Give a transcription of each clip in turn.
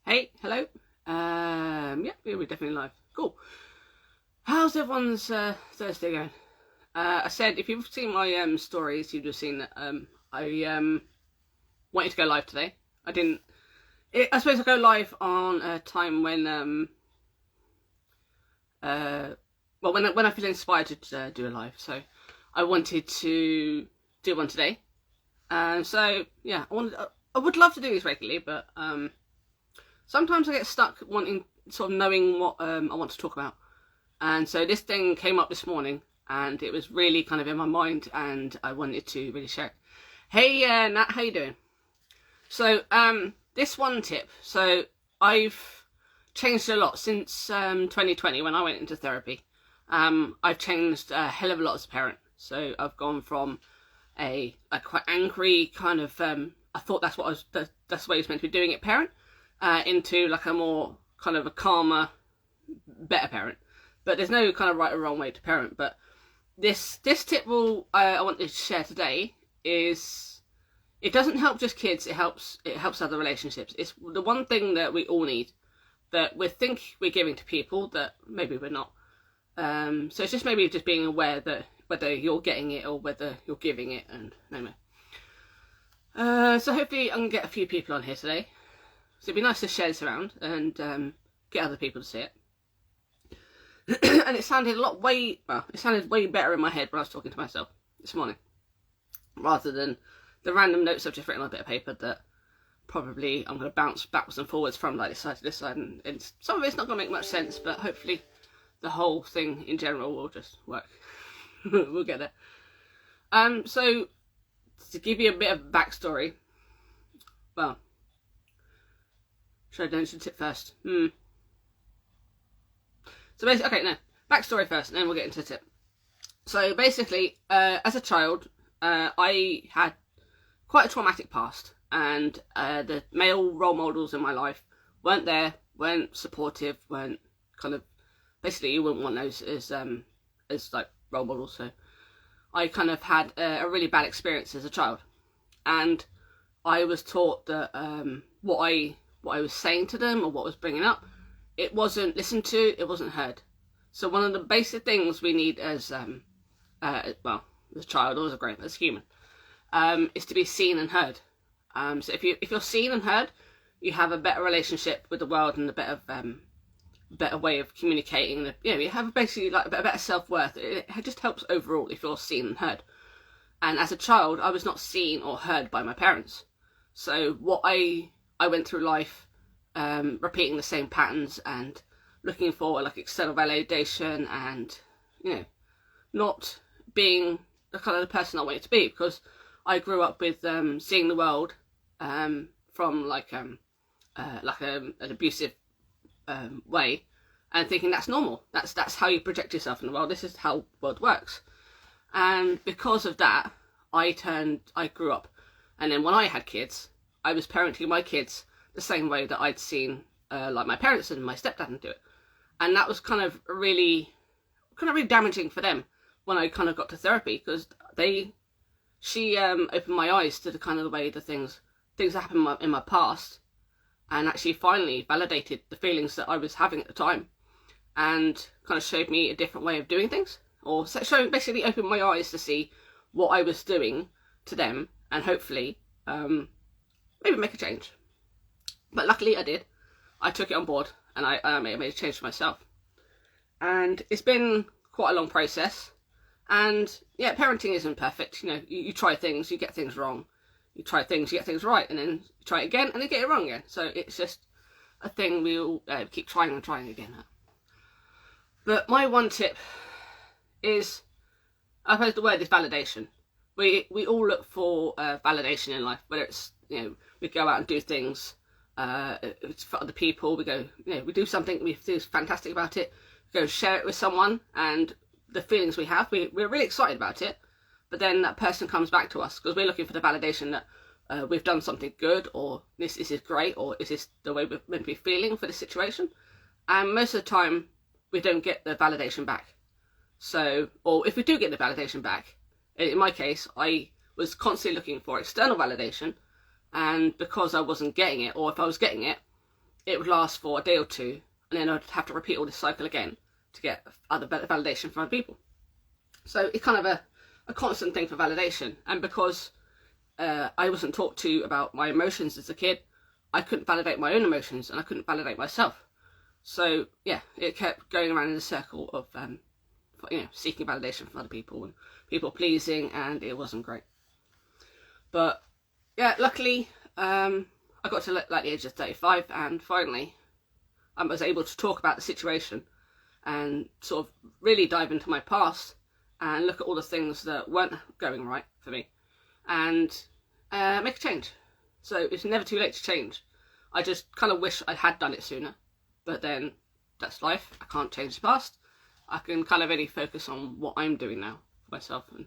Hey, hello. Yeah, we're definitely live. Cool. How's everyone's Thursday going? I said if you've seen my stories, you've just seen that I wanted to go live today. I didn't. I suppose I go live on a time when when I feel inspired to do a live. So I wanted to do one today. So yeah, I would love to do this regularly, but sometimes I get stuck wanting, sort of knowing what I want to talk about. And so this thing came up this morning and it was really kind of in my mind and I wanted to really share it. Hey, Nat, how you doing? So, this one tip. So I've changed a lot since 2020 when I went into therapy. I've changed a hell of a lot as a parent. So I've gone from a quite angry kind of, I thought that's the way it's meant to be doing it parent, into like a more kind of a calmer, better parent. But there's no kind of right or wrong way to parent. But this tip I want to share today is, it doesn't help just kids. It helps other relationships. It's the one thing that we all need, that we think we're giving to people that maybe we're not. So it's just maybe just being aware that whether you're getting it or whether you're giving it, and no. So hopefully I can get a few people on here today. So it'd be nice to share this around and get other people to see it. And it sounded way better in my head when I was talking to myself this morning, rather than the random notes I've just written on a bit of paper that probably I'm going to bounce backwards and forwards from like this side to this side, and some of it's not going to make much sense, but hopefully the whole thing in general will just work. We'll get there. So to give you a bit of backstory, well, should I do the tip first? So basically, okay, no, backstory first, and then we'll get into the tip. So basically, as a child, I had quite a traumatic past, and the male role models in my life weren't supportive, weren't kind of, basically you wouldn't want those as like role models. So I kind of had a really bad experience as a child, and I was taught that what I was saying to them or what was bringing up, it wasn't listened to, it wasn't heard. So one of the basic things we need as as a child or as a grown, as a human, is to be seen and heard. So if you're seen and heard, you have a better relationship with the world and a better way of communicating. You have basically like a better self-worth. It just helps overall if you're seen and heard. And as a child, I was not seen or heard by my parents. So what I went through life, repeating the same patterns and looking for like external validation, and not being the kind of the person I wanted to be, because I grew up with seeing the world from like an abusive way, and thinking that's normal. That's how you project yourself in the world. This is how the world works. And because of that, I grew up, and then when I had kids, I was parenting my kids the same way that I'd seen like my parents and my stepdad do it, and that was kind of really damaging for them when I kind of got to therapy, because she opened my eyes to the kind of the way the things that happened in my past, and actually finally validated the feelings that I was having at the time, and kind of showed me a different way of doing things, or basically opened my eyes to see what I was doing to them, and hopefully maybe make a change. But luckily I did. I took it on board, and I made a change for myself. And it's been quite a long process. And yeah, parenting isn't perfect. You try things, you get things wrong. You try things, you get things right, and then you try it again, and then get it wrong again. So it's just a thing we all keep trying and trying again at. But my one tip is, I suppose the word is validation. We all look for validation in life, whether it's, we go out and do things, it's for other people. We go, we do something, we feel fantastic about it, we go share it with someone, and the feelings we have, we're really excited about it, but then that person comes back to us because we're looking for the validation that we've done something good, or this is great, or is this the way we're meant to be feeling for this situation. And most of the time we don't get the validation back. So, or if we do get the validation back, in my case, I was constantly looking for external validation, and because I wasn't getting it, or if I was getting it, it would last for a day or two, and then I'd have to repeat all this cycle again to get other validation from other people. So it's kind of a constant thing for validation. And because I wasn't talked to about my emotions as a kid, I couldn't validate my own emotions, and I couldn't validate myself. So yeah, it kept going around in a circle of seeking validation from other people and people pleasing, and it wasn't great. But yeah, luckily I got to like the age of 35, and finally I was able to talk about the situation and sort of really dive into my past and look at all the things that weren't going right for me, and make a change. So it's never too late to change. I just kind of wish I had done it sooner, but then that's life. I can't change the past. I can kind of really focus on what I'm doing now for myself and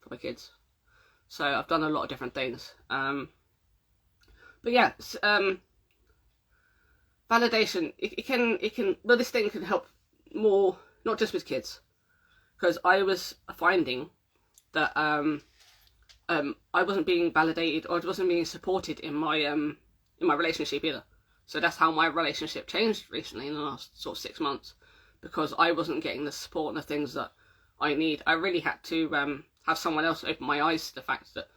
for my kids. So I've done a lot of different things. But yeah, validation, it can, well, this thing can help more, not just with kids, because I was finding that I wasn't being validated, or I wasn't being supported in my relationship either. So that's how my relationship changed recently in the last sort of 6 months, because I wasn't getting the support and the things that I need. I really had to have someone else open my eyes to the fact that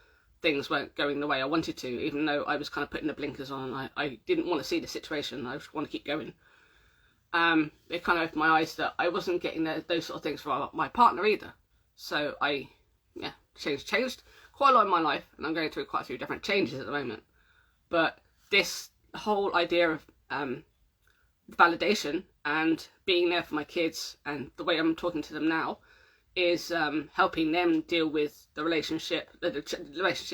things weren't going the way I wanted to, even though I was kind of putting the blinkers on. I didn't want to see the situation. I just want to keep going. It kind of opened my eyes that I wasn't getting those sort of things from my partner either. So I, changed quite a lot in my life, and I'm going through quite a few different changes at the moment. But this whole idea of validation and being there for my kids, and the way I'm talking to them now, is helping them deal with the relationship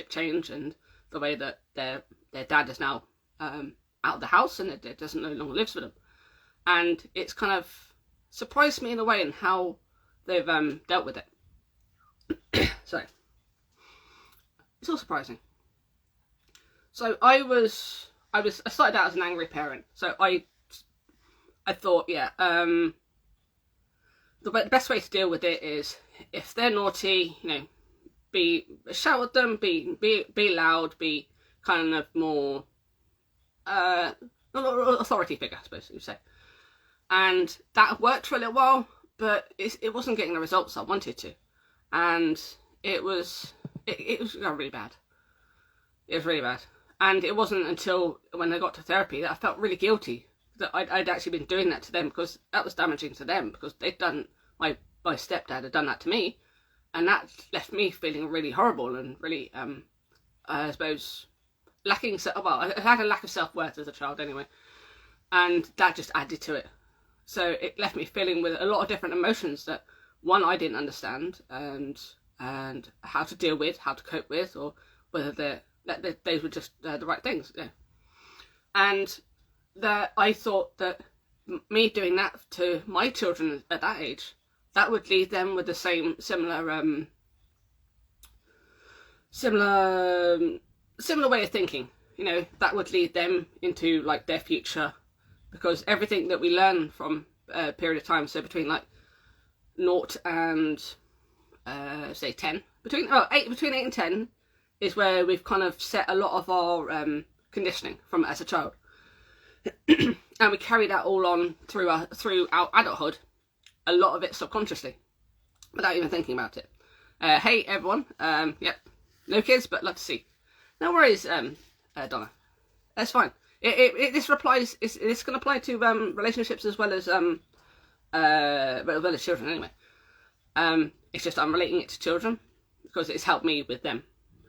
change, and the way that their dad is now out of the house and it doesn't no longer lives with them. And it's kind of surprised me in a way in how they've dealt with it. So it's all surprising. So I started out as an angry parent. So I thought, the best way to deal with it is, if they're naughty, shout at them, be loud, be kind of more authority figure, I suppose you'd say. And that worked for a little while, but it wasn't getting the results I wanted to, and it was really bad. It was really bad. And it wasn't until when I got to therapy that I felt really guilty that I'd actually been doing that to them, because that was damaging to them, because they'd done, my stepdad had done that to me, and that left me feeling really horrible and really, I suppose, I had a lack of self-worth as a child anyway, and that just added to it. So it left me feeling with a lot of different emotions that, one, I didn't understand, and how to deal with, how to cope with, or whether they were just the right things. Yeah. And that I thought that me doing that to my children at that age, that would leave them with the similar way of thinking. That would lead them into like their future, because everything that we learn from a period of time, so between like 0 and say 10, between 8 and 10 is where we've kind of set a lot of our conditioning from as a child. And we carry that all on through our adulthood, a lot of it subconsciously, without even thinking about it. Hey everyone, no kids, but love to see. No worries, Donna. That's fine. This can apply to relationships as well as children anyway. It's just I'm relating it to children because it's helped me with them,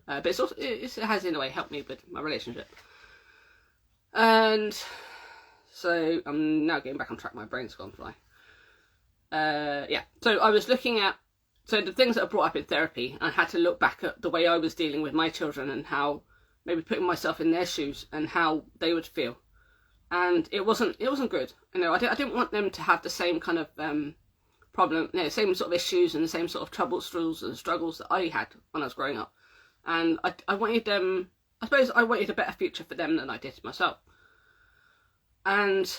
but it has in a way helped me with my relationship. And so I'm now getting back on track. My brain's gone fly. So I was looking at the things that are brought up in therapy. I had to look back at the way I was dealing with my children and how maybe putting myself in their shoes and how they would feel. And it wasn't good. I didn't want them to have the same kind of problem, same sort of issues and the same sort of troubles and struggles that I had when I was growing up. And I wanted them. I suppose I wanted a better future for them than I did myself. And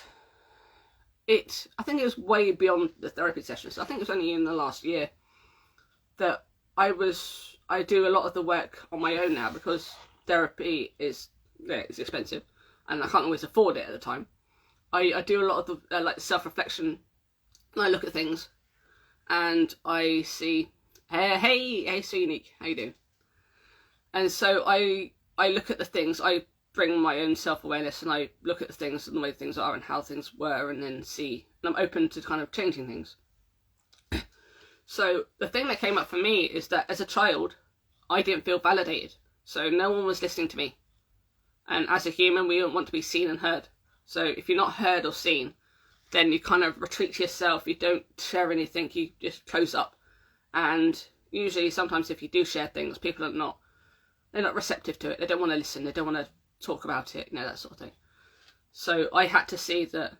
I think it was way beyond the therapy sessions. I think it was only in the last year that I do a lot of the work on my own now, because therapy is expensive and I can't always afford it at the time. I do a lot of the like self-reflection. I look at things and I see, hey, so unique, how you doing? And so I look at the things, I bring my own self-awareness and I look at the things and the way things are and how things were, and then see, and I'm open to kind of changing things. So the thing that came up for me is that as a child, I didn't feel validated. So no one was listening to me. And as a human, we don't want to be seen and heard. So if you're not heard or seen, then you kind of retreat to yourself. You don't share anything. You just close up. And usually, sometimes if you do share things, people they're not receptive to it. They don't want to listen. They don't want to talk about it, that sort of thing. So I had to see that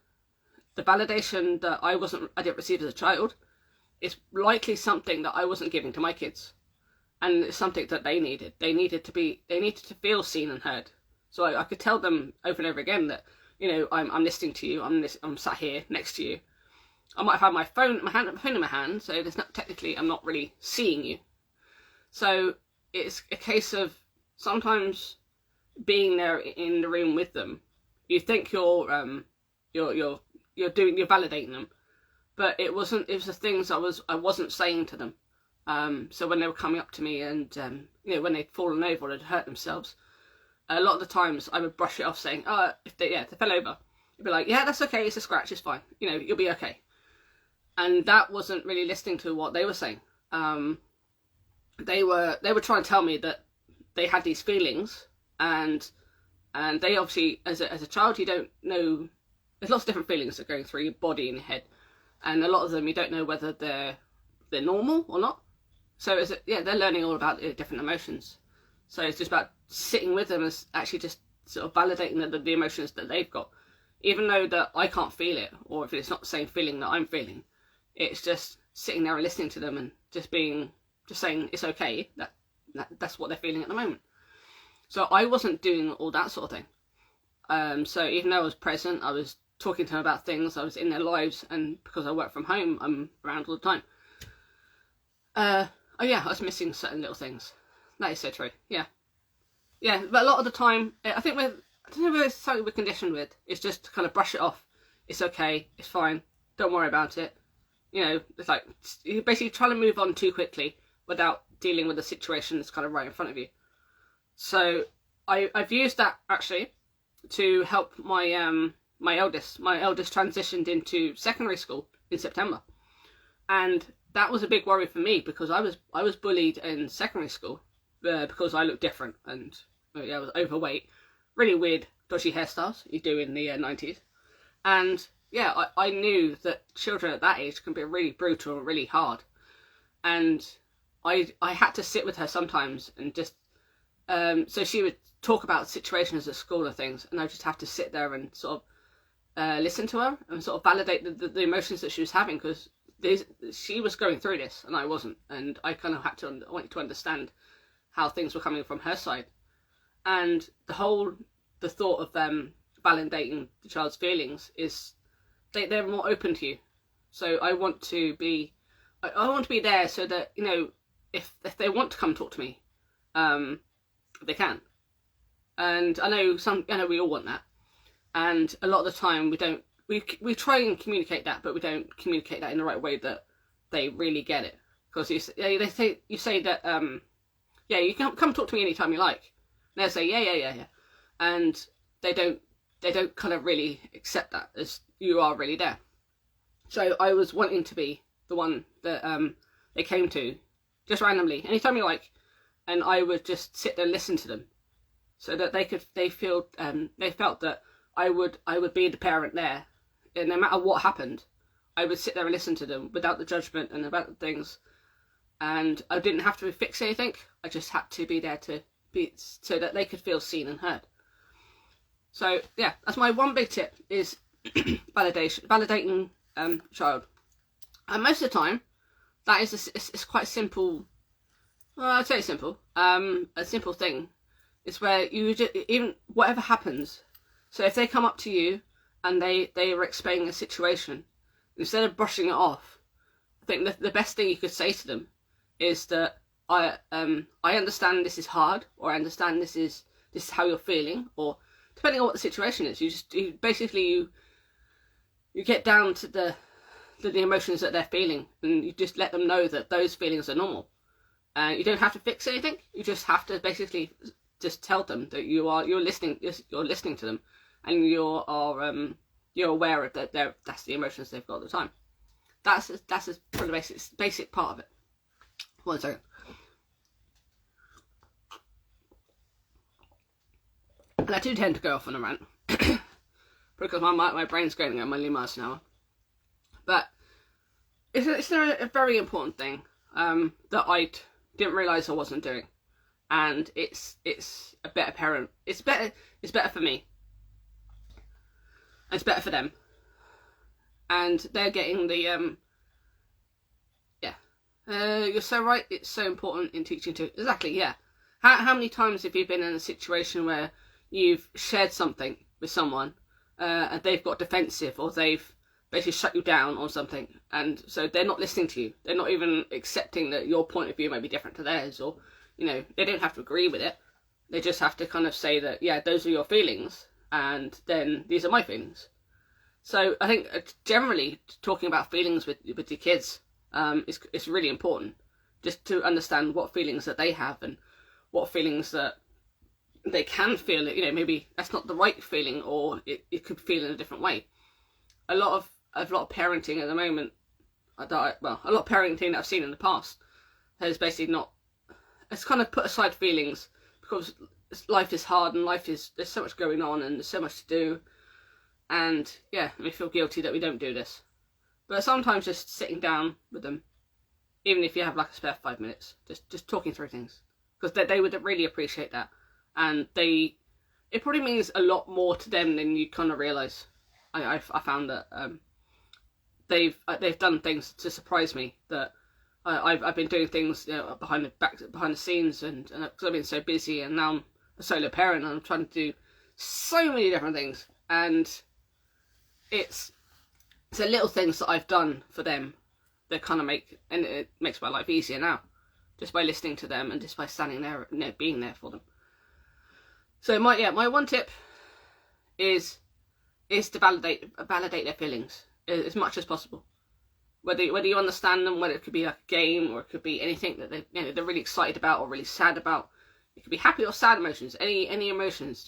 the validation that I didn't receive as a child is likely something that I wasn't giving to my kids. And it's something that they needed. They needed to feel seen and heard. So I could tell them over and over again that, I'm listening to you. I'm sat here next to you. I might have my phone in my hand, so there's not technically, I'm not really seeing you. So it's a case of sometimes being there in the room with them. You think you're validating them, but it wasn't. It was the things I wasn't saying to them. So when they were coming up to me and when they'd fallen over or they'd hurt themselves, a lot of the times I would brush it off, saying, "Oh, if they fell over," I'd be like, "Yeah, that's okay. It's a scratch. It's fine. You'll be okay." And that wasn't really listening to what they were saying. They were trying to tell me that they had these feelings, and they obviously, as a child, you don't know. There's lots of different feelings that are going through your body and your head, and a lot of them you don't know whether they're normal or not. So they're learning all about different emotions. So it's just about sitting with them and actually just sort of validating the emotions that they've got, even though that I can't feel it, or if it's not the same feeling that I'm feeling. It's just sitting there and listening to them and just saying it's okay. That's what they're feeling at the moment. So I wasn't doing all that sort of thing. So even though I was present, I was talking to them about things. I was in their lives, and because I work from home, I'm around all the time. I was missing certain little things. That is so true. Yeah. But a lot of the time, I think I don't know whether it's something we're conditioned with. It's just to kind of brush it off. It's okay. It's fine. Don't worry about it. It's like you're basically trying to move on too quickly without dealing with the situation that's kind of right in front of you. So I've used that actually to help my my eldest. My eldest transitioned into secondary school in September, and that was a big worry for me because I was bullied in secondary school because I looked different and I was overweight, really weird dodgy hairstyles you do in the 90s, and I knew that children at that age can be really brutal and really hard, and I had to sit with her sometimes and just so she would talk about situations at school and things, and I just have to sit there and sort of listen to her and sort of validate the emotions that she was having, because she was going through this and I wasn't, and I kind of wanted to understand how things were coming from her side, and the thought of them validating the child's feelings is they're more open to you. So I want to be there so that if they want to come talk to me, they can. And I know we all want that, and a lot of the time we try and communicate that, but we don't communicate that in the right way that they really get it, because you say that you can come talk to me anytime you like, and they'll say yeah, and they don't kind of really accept that as you are really there. So I was wanting to be the one that they came to just randomly anytime you like, and I would just sit there and listen to them, so that they felt that I would be the parent there, and no matter what happened, I would sit there and listen to them without the judgment and about the things, and I didn't have to fix anything. I just had to be there so that they could feel seen and heard. So that's my one big tip, is validating child, and most of the time that is it's quite simple. Well, I'd say it's simple. A simple thing is where you just, even whatever happens. So if they come up to you and they are explaining a situation, instead of brushing it off, I think the best thing you could say to them is that I understand this is hard, or I understand this is how you're feeling, or depending on what the situation is, you basically you get down to the emotions that they're feeling, and you just let them know that those feelings are normal. You don't have to fix anything. You just have to basically just tell them that you're listening to them, and you're aware of that that's the emotions they've got at the time. That's for the basic part of it. 1 second. And I do tend to go off on a rant because my brain's going at a million miles an hour. But it's a very important thing that I didn't realise I wasn't doing, and it's a better parent. It's better for me. It's better for them, and they're getting the you're so right. It's so important in teaching too. Exactly, yeah. How many times have you been in a situation where you've shared something with someone and they've got defensive, or they've basically shut you down or something, and so they're not listening to you. They're not even accepting that your point of view may be different to theirs, or they don't have to agree with it. They just have to kind of say that, yeah, those are your feelings, and then these are my feelings. So I think generally talking about feelings with your kids is really important, just to understand what feelings that they have and what feelings that they can feel. Maybe that's not the right feeling, or it could feel in a different way. A lot of parenting at the moment, a lot of parenting that I've seen in the past has basically not. It's kind of put aside feelings because life is hard and there's so much going on and there's so much to do, and yeah, we feel guilty that we don't do this. But sometimes just sitting down with them, even if you have like a spare 5 minutes, just talking through things, because they would really appreciate that, and it probably means a lot more to them than you kind of realise. I found that they've done things to surprise me, that I've been doing things behind the scenes, and because I've been so busy, and now I'm a solo parent and I'm trying to do so many different things, and it's the little things that I've done for them that kind of it makes my life easier now, just by listening to them and just by standing there, being there for them. So my one tip is to validate their feelings as much as possible. Whether you understand them, whether it could be like a game or it could be anything that they're really excited about or really sad about. It could be happy or sad emotions, any emotions.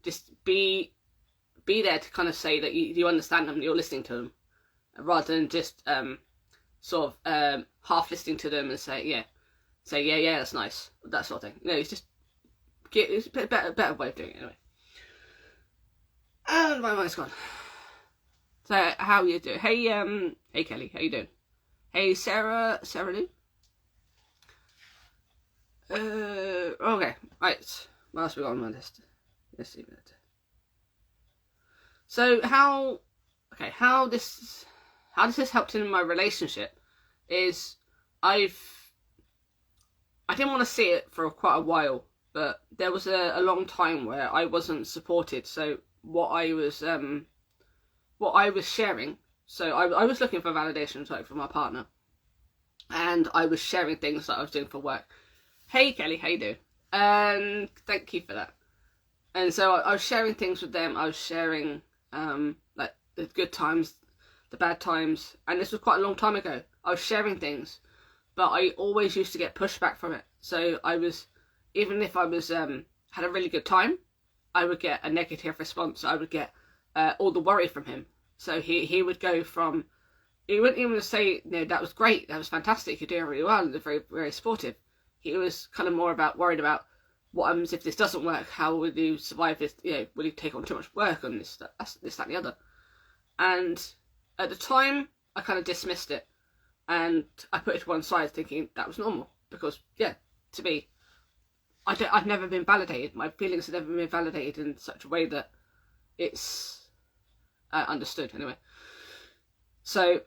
Just be there to kind of say that you understand them, you're listening to them, rather than just sort of half listening to them and say yeah, that's nice, that sort of thing. It's a better way of doing it anyway. And my mind's gone. So how you doing? Hey Kelly, how you doing? Hey Sarah Lou. Okay, right. What else we got on my list? Let's see that. So how this has helped in my relationship is I didn't want to see it for quite a while, but there was a long time where I wasn't supported. So what I was sharing, so I was looking for validation from my partner, and I was sharing things that I was doing for work. Hey Kelly, how you doing? And thank you for that. And so I was sharing things with them. I was sharing like the good times, the bad times, and this was quite a long time ago. I was sharing things, but I always used to get pushback from it. So even if I was had a really good time, I would get a negative response. I would get all the worry from him. So he would go from, he wouldn't even say, that was great, that was fantastic, you're doing really well, and they're very, very supportive. He was kind of more worried about what happens if this doesn't work, how will you survive this, will you take on too much work on this, that, and the other. And at the time, I kind of dismissed it, and I put it to one side thinking that was normal, because, to me, I've never been validated. My feelings have never been validated in such a way that it's understood anyway. So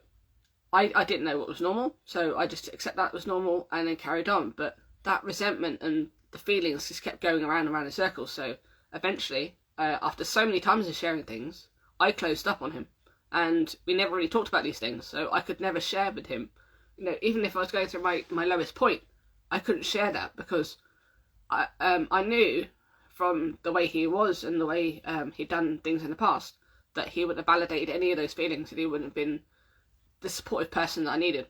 I didn't know what was normal, so I just accepted that was normal and then carried on. But that resentment and the feelings just kept going around in circles. So eventually, after so many times of sharing things, I closed up on him, and we never really talked about these things. So I could never share with him. Even if I was going through my lowest point, I couldn't share that because I knew from the way he was and the way he'd done things in the past that he wouldn't have validated any of those feelings, and he wouldn't have been the supportive person that I needed.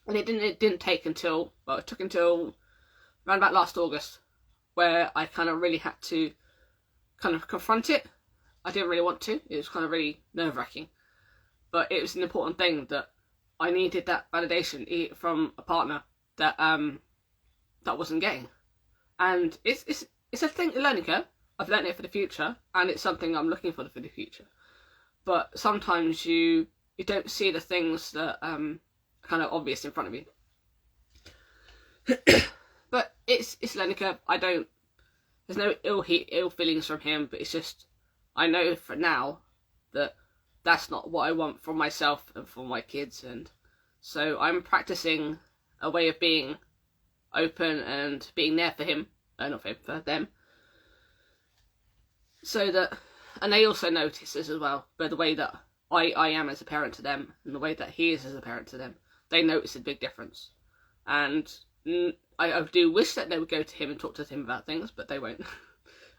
And it didn't take until, well, it took until around about last August, where I kind of really had to kind of confront it. I didn't really want to. It was kind of really nerve-wracking. But it was an important thing that I needed that validation from a partner that that wasn't getting. And it's a thing, a learning curve. I've learned it for the future, and it's something I'm looking for the future. But sometimes you don't see the things that kind of obvious in front of you. But it's a learning curve. There's no ill feelings from him, but it's just, I know for now that that's not what I want for myself and for my kids, and so I'm practicing a way of being open and being there for him, not for him, for them, so that, and they also notice this as well, by the way that I am as a parent to them, and the way that he is as a parent to them, they notice a big difference. And I do wish that they would go to him and talk to him about things, but they won't.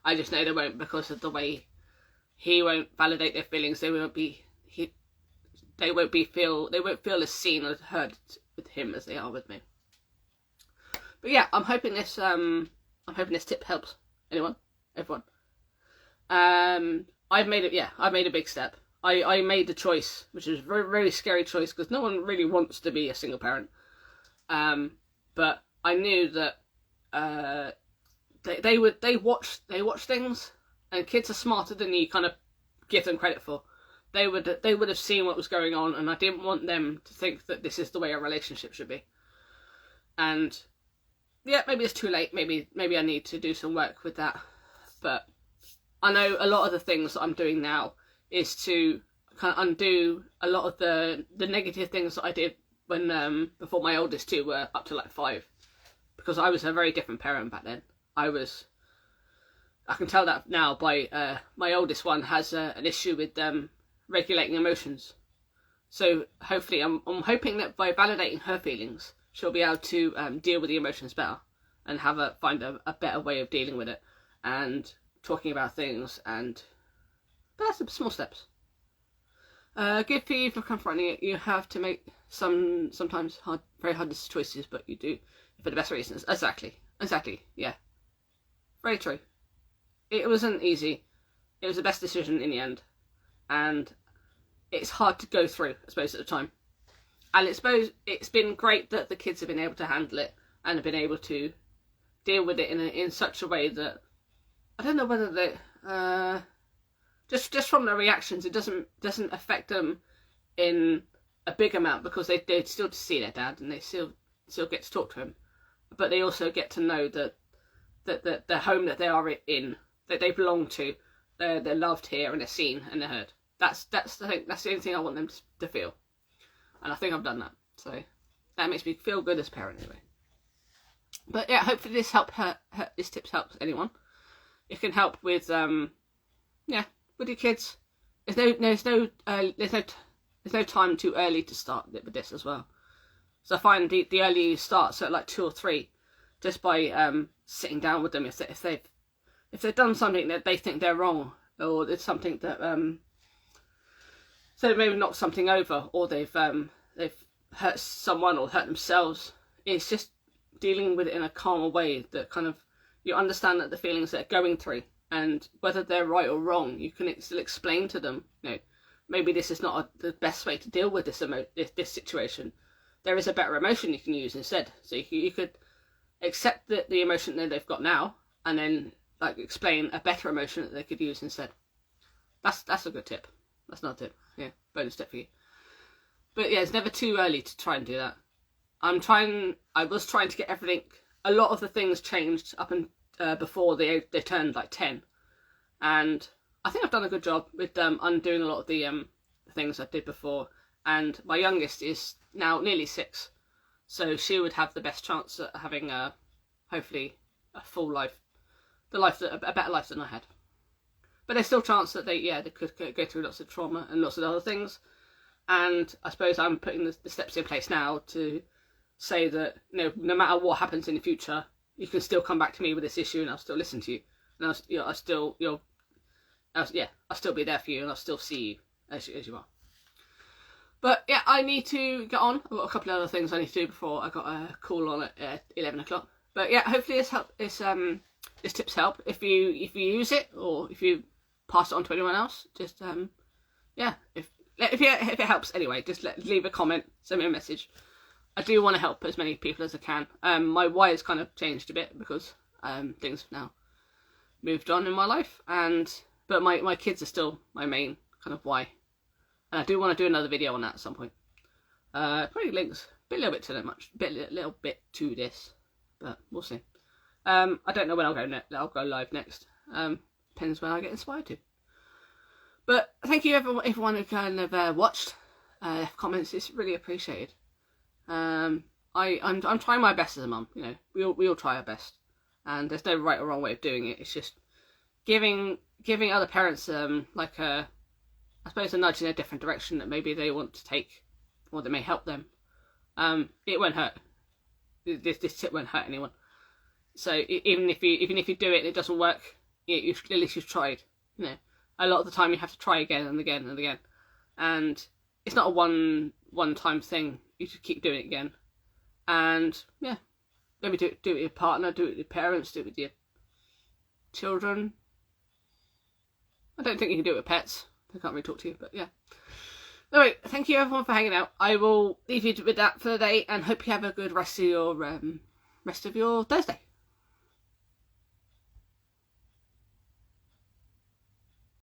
I just know they won't, because of the way he won't validate their feelings. They won't feel as seen or heard with him as they are with me. But yeah, I'm hoping this tip helps everyone. I've made a big step. I made the choice, which is a very, very scary choice, because no one really wants to be a single parent. But I knew that they watch things, and kids are smarter than you kind of give them credit for. They would have seen what was going on, and I didn't want them to think that this is the way a relationship should be. And yeah, maybe it's too late. Maybe I need to do some work with that. But I know a lot of the things that I'm doing now is to kind of undo a lot of the negative things that I did when before my oldest two were up to like 5, because I was a very different parent back then. I can tell that now by my oldest one has an issue with regulating emotions. So hopefully, I'm hoping that by validating her feelings, she'll be able to deal with the emotions better and find a better way of dealing with it and talking about things. But that's small steps. Good for you for confronting it. You have to make sometimes very hard choices, but you do for the best reasons. Exactly. Yeah, very true. It wasn't easy. It was the best decision in the end, and it's hard to go through, I suppose, at the time. And I suppose it's been great that the kids have been able to handle it and have been able to deal with it in such a way that I don't know whether they just from their reactions, it doesn't affect them in a big amount, because they still see their dad and they still get to talk to him, but they also get to know that the home that they are in, that they belong to, they're loved here and they're seen and they're heard. That's the thing. That's the only thing I want them to feel, and I think I've done that. So that makes me feel good as a parent anyway. But yeah, hopefully this tips helps anyone. It can help with with your kids. There's no time too early to start with this as well. So I find the earlier you start, so at like 2 or 3, just by sitting down with them, if they've done something that they think they're wrong, or it's something that so maybe knocked something over, or they've hurt someone or hurt themselves. It's just dealing with it in a calmer way, that kind of you understand that the feelings they're going through, and whether they're right or wrong, you can still explain to them, maybe this is not the best way to deal with this situation. There is a better emotion you can use instead. So you could accept the emotion that they've got now, and then like explain a better emotion that they could use instead. That's a good tip. That's not a tip. Yeah, bonus tip for you. But yeah, it's never too early to try and do that. I was trying to get everything. A lot of the things changed up and before they turned like 10, and I think I've done a good job with undoing a lot of the things I did before. And my youngest is now nearly 6, so she would have the best chance at having hopefully a full life, a better life than I had. But there's still a chance that they could go through lots of trauma and lots of other things. And I suppose I'm putting the steps in place now to say that no matter what happens in the future, you can still come back to me with this issue, and I'll still listen to you. And I'll still be there for you, and I'll still see you as you are. But yeah, I need to get on. I've got a couple of other things I need to do before I got a call on at 11 o'clock. But yeah, hopefully this tips help. If you use it, or if you pass it on to anyone else, just if it helps anyway, just leave a comment, send me a message. I do want to help as many people as I can. My why has kind of changed a bit because things have now moved on in my life, but my kids are still my main kind of why. And I do want to do another video on that at some point. Probably links a little bit to this, but we'll see. I don't know when I'll go live next. Depends when I get inspired to. But thank you everyone who kind of watched, left comments. It's really appreciated. I'm trying my best as a mum. You know, we all try our best, and there's no right or wrong way of doing it. It's just giving other parents I suppose a nudge in a different direction that maybe they want to take, or that may help them. It won't hurt. This tip won't hurt anyone. So even if you do it and it doesn't work, at least you've tried. You know, a lot of the time you have to try again and again and again, and it's not a one time thing. You should keep doing it again, and yeah, maybe do it with your partner, do it with your parents, do it with your children. I don't think you can do it with pets. I can't really talk to you, but yeah. Anyway, thank you everyone for hanging out. I will leave you with that for the day, and hope you have a good rest of your Thursday.